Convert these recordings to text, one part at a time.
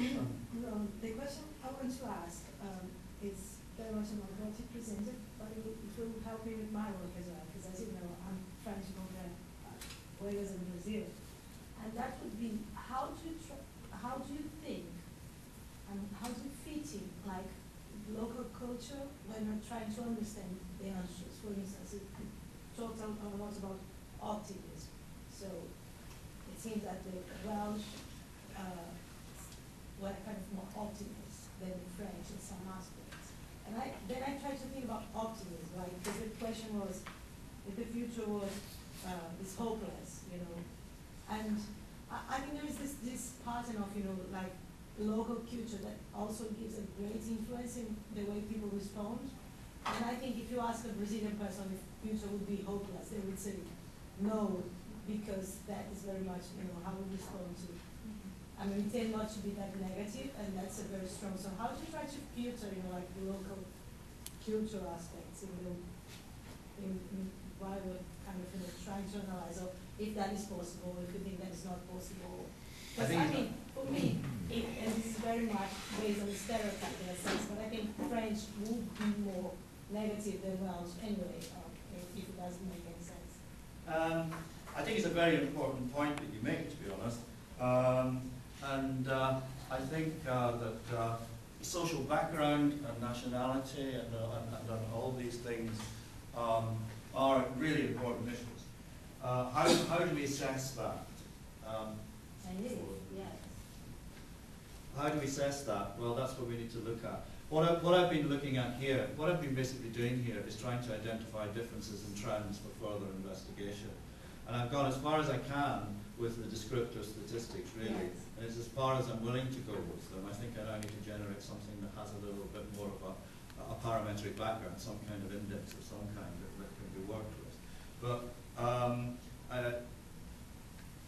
The question I want to ask is very much about what you presented, but it will help me with my work as well, because as you know, I'm trying to compare Wales and Brazil. And that would be, how do you think, and how do you fit in, like, local culture when you're trying to understand the answers? For instance, it talked a lot about optimism. So it seems that the Welsh were kind of more optimists than the French in some aspects. And then I tried to think about optimism, like, because the question was, if the future was is hopeless, you know. And I think there is this pattern of, you know, like, local culture that also gives a great influence in the way people respond. And I think if you ask a Brazilian person if future would be hopeless, they would say no, because that is very much, you know, how we respond to. I mean, we tend not to be that negative, and that's a very strong. So how do you try to filter, you know, like, the local culture aspects in while we're kind of, you know, trying to analyze, or if that is possible, if you think that is not possible? Because I mean, for me, and this is very much based on the stereotype in a sense, but I think French would be more negative than Welsh anyway, if it doesn't make any sense. I think it's a very important point that you make, to be honest. I think that social background and nationality and all these things are really important issues. How do we assess that? Yes. How do we assess that? Well, that's what we need to look at. What I've been looking at here, what I've been basically doing here is trying to identify differences and trends for further investigation. And I've gone as far as I can with the descriptive statistics, really. Yes. And it's as far as I'm willing to go with them. I think I now need to generate something that has a little bit more of a parametric background, some kind of index of some kind that can be worked with. But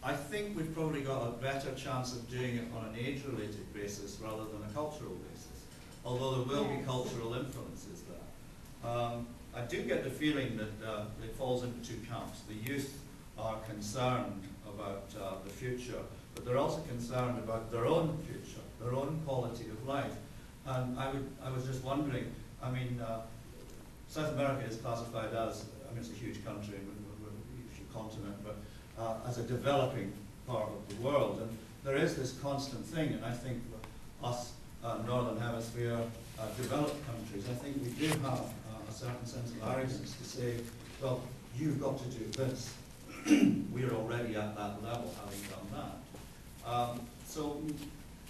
I think we've probably got a better chance of doing it on an age-related basis rather than a cultural basis, although there will be cultural influences there. I do get the feeling that it falls into two camps. The youth are concerned about the future, but they're also concerned about their own future, their own quality of life. And I was just wondering, I mean, South America is classified as, I mean, it's a huge country, we're a huge continent, but as a developing part of the world. And there is this constant thing, and I think us Northern Hemisphere developed countries, I think we do have a certain sense of arrogance to say, well, you've got to do this. We're already at that level, having done that. So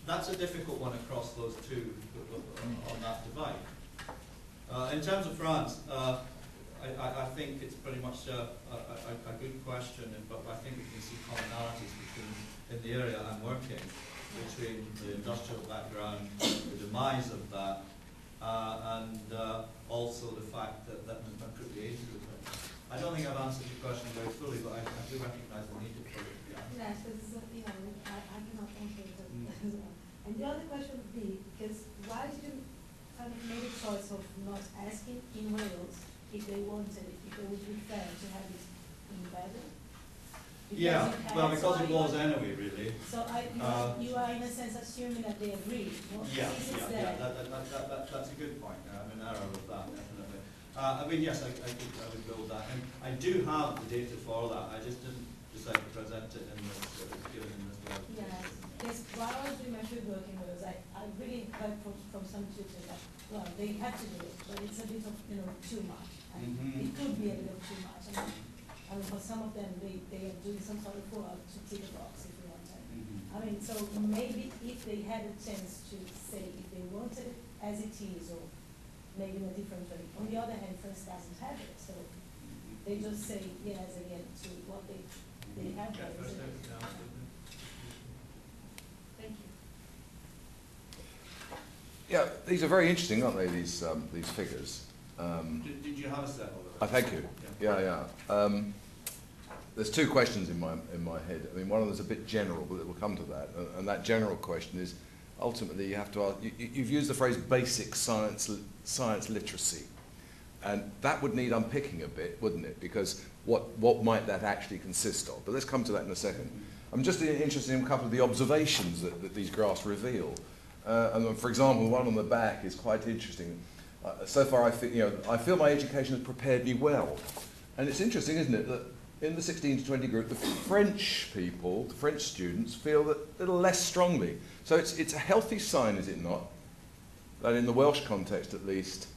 that's a difficult one across those two on that divide. In terms of France, I think it's pretty much a good question, but I think we can see commonalities in the area I'm working, between the industrial background, the demise of that, and also the fact that could be age group. I don't think I've answered your question very fully, but I do recognise the need for it to be answered. Yes, because you know, I cannot answer it as well. And the other question would be, because why did you kind of make a choice of not asking in Wales if they wanted it, if they would prefer to have it embedded? Yeah, well, because it was anyway, really. So you are in a sense assuming that they agree. That's a good point. I'm in error with that, definitely. I mean, yes, I would go with that. And I do have the data for that. I just didn't decide to present it in this, given in this way. Yes, because while I was doing my field work in Wales, I really heard from some tutors that, well, they have to do it, but it's a bit of, you know, too much. And it could be a bit of too much. I mean, for some of them, they are doing some sort of work to tick a box, if you want to. I mean, so maybe if they had a chance to say if they wanted it as it is, or maybe in a different way. On the other hand, France doesn't have it, so they just say yes again to what they have. Thank you. Yeah, these are very interesting, aren't they? These figures. Did you have a set of it? Thank you. Yeah. There's two questions in my head. I mean, one of them is a bit general, but it will come to that. And that general question is, ultimately, you have to ask. You've used the phrase basic science literacy, and that would need unpicking a bit, wouldn't it? Because what might that actually consist of? But let's come to that in a second. I'm just interested in a couple of the observations that these graphs reveal. And for example, one on the back is quite interesting. So far, I feel my education has prepared me well. And it's interesting, isn't it, that in the 16 to 20 group, the French people, the French students, feel that a little less strongly. So it's a healthy sign, is it not, that in the Welsh context at least,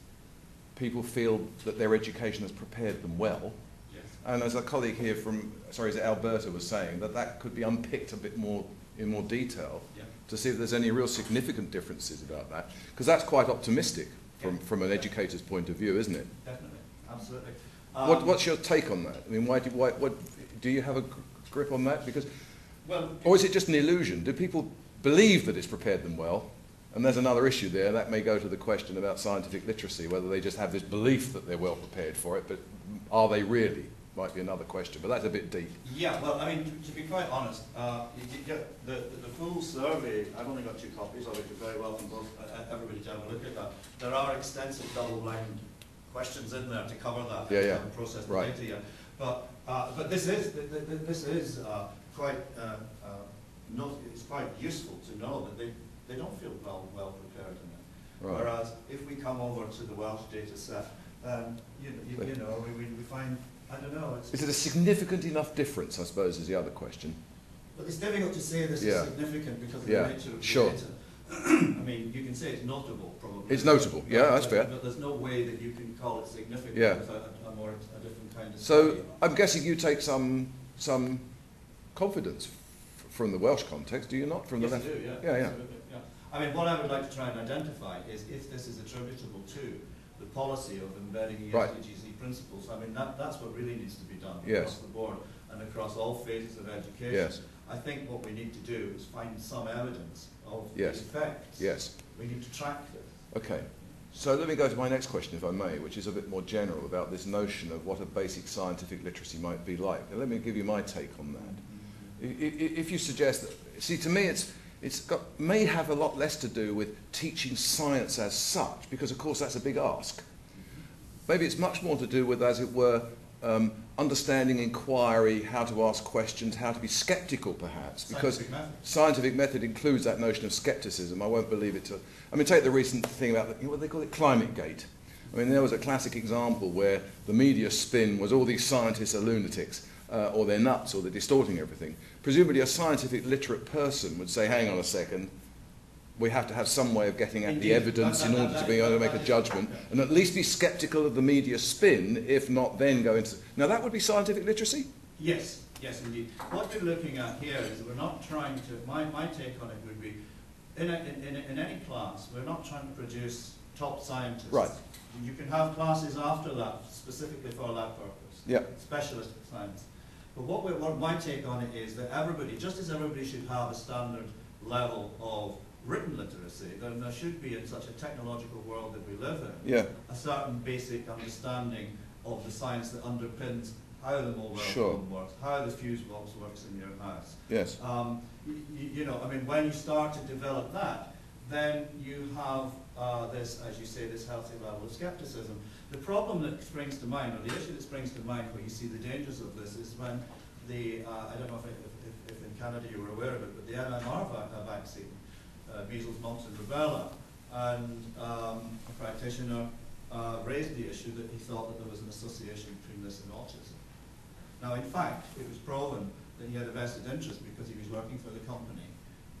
people feel that their education has prepared them well. Yes. And as a colleague here from, sorry, is it Alberta was saying, that could be unpicked a bit more in more detail, yeah, to see if there's any real significant differences about that. Because that's quite optimistic from an educator's point of view, isn't it? Definitely, absolutely. What's your take on that? I mean, what do you have a grip on that? Because, well, or is it just an illusion? Do people believe that it's prepared them well? And there's another issue there. That may go to the question about scientific literacy, whether they just have this belief that they're well prepared for it, but are they really? Might be another question, but that's a bit deep. Yeah, well, I mean, to be quite honest, the full survey, I've only got 2 copies of it. You're very welcome both, everybody to have a look at that. There are extensive double-blind questions in there to cover that. Yeah, yeah. Process the Right. data yet. But this is quite it's quite useful to know that they don't feel well prepared in it. Right. Whereas if we come over to the Welsh data set, you know, we find, I don't know. Is it a significant enough difference, I suppose, is the other question? But it's difficult to say this is significant because of the nature of the sure. data. I mean, you can say it's notable, probably. It's notable, yeah, that's fair. But there's no way that you can call it significant without a different kind of So, study. I'm guessing you take some confidence from the Welsh context, do you not? From Yes, the I do, yeah. Yeah, yeah. Absolutely, yeah. I mean, what I would like to try and identify is if this is attributable to the policy of embedding ESDGC principles. I mean, that's what really needs to be done across the board and across all phases of education. Yes. I think what we need to do is find some evidence of the effects. Yes. We need to track this. Okay. So let me go to my next question, if I may, which is a bit more general about this notion of what a basic scientific literacy might be like. And let me give you my take on that. If you suggest that, see, to me may have a lot less to do with teaching science as such, because of course that's a big ask. Maybe it's much more to do with, as it were, understanding inquiry, how to ask questions, how to be sceptical perhaps, because scientific method includes that notion of scepticism. I won't believe it to... I mean, take the recent thing about, what they call it, ClimateGate. I mean, there was a classic example where the media spin was all these scientists are lunatics, or they're nuts, or they're distorting everything. Presumably a scientific literate person would say, hang on a second, we have to have some way of getting at the evidence in order to be able to make a judgment, and at least be sceptical of the media spin, if not then go into... Now that would be scientific literacy? Yes, yes indeed. What we're looking at here is we're not trying to... My take on it would be, in any class, we're not trying to produce top scientists. Right. You can have classes after that, specifically for that purpose, specialist science. But what my take on it is that everybody, just as everybody should have a standard level of written literacy, then there should be, in such a technological world that we live in, a certain basic understanding of the science that underpins how the mobile phone works, how the fuse box works in your house. Yes. You know, I mean, when you start to develop that, then you have this, as you say, this healthy level of skepticism. The problem that springs to mind, or the issue that springs to mind where you see the dangers of this, is when the, I don't know if in Canada you were aware of it, but the MMR vaccine, measles, mumps and rubella, and a practitioner raised the issue that he thought that there was an association between this and autism. Now, in fact, it was proven that he had a vested interest because he was working for the company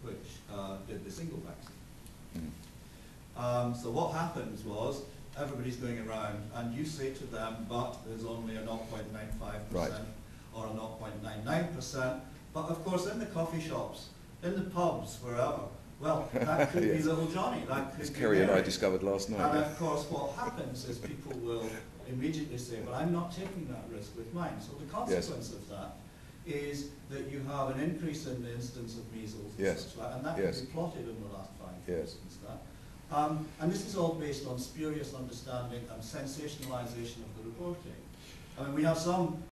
which did the single vaccine. So what happens was, everybody's going around and you say to them, but there's only a 0.95% or a 0.99%, but of course in the coffee shops, in the pubs, wherever, well, that could be little Johnny, that could be Kerry and I discovered last night. And of course what happens is people will immediately say, well, I'm not taking that risk with mine. So the consequence of that is that you have an increase in the incidence of measles and such like, and that can be plotted in the last 5 years. And this is all based on spurious understanding and sensationalization of the reporting. I mean, we have some